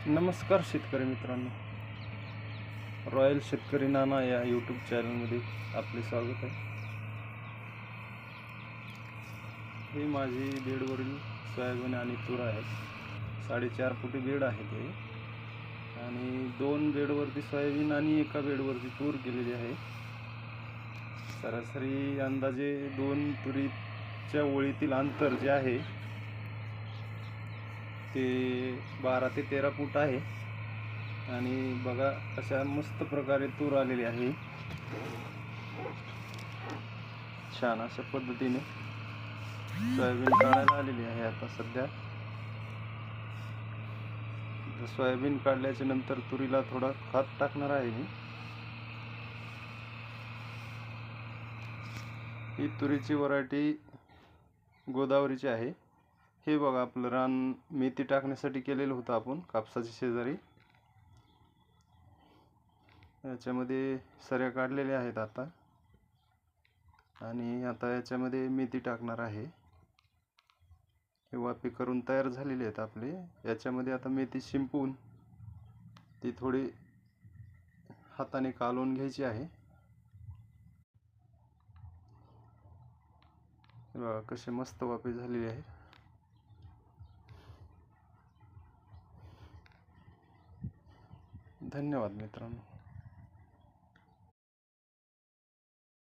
नमस्कार शेतकरी मित्रांनो, रॉयल शेतकरी नाना या यूट्यूब चॅनलमध्ये आपले स्वागत आहे. ही माझी बेडवरील सोयाबीन आणि तूर आहे. 4.5 फुटी बेड आहे ते, आणि 2 बेडवरती सोयाबीन आणि एका बेडवरती तूर केलेली आहे. सरासरी अंदाजे 2 तुरीच्या ओळीतील अंतर जे आहे ते 12 ते 13 फूट आहे. आणि बघा अशा मस्त प्रकारे तूर आलेली आहे. छान अशा पद्धतीने सोयाबीन काढायला आलेली आहे. आता सध्या सोयाबीन काढल्याच्या नंतर तुरीला थोडा खत टाकणार आहे मी. ही तुरीची व्हरायटी गोदावरीची आहे. हे बघा आपलं रान मेथी टाकण्यासाठी केलेलं होतं आपण कापसाच्या शेजारी. याच्यामध्ये सऱ्या काढलेल्या आहेत आता, आणि आता याच्यामध्ये मेथी टाकणार आहे. हे वाफे करून तयार झालेले आहेत आपले. याच्यामध्ये आता मेथी शिंपून ती थोडी हाताने कालवून घ्यायची आहे. बघा कसे मस्त वाफे झालेले आहेत. धन्यवाद मित्रांनो.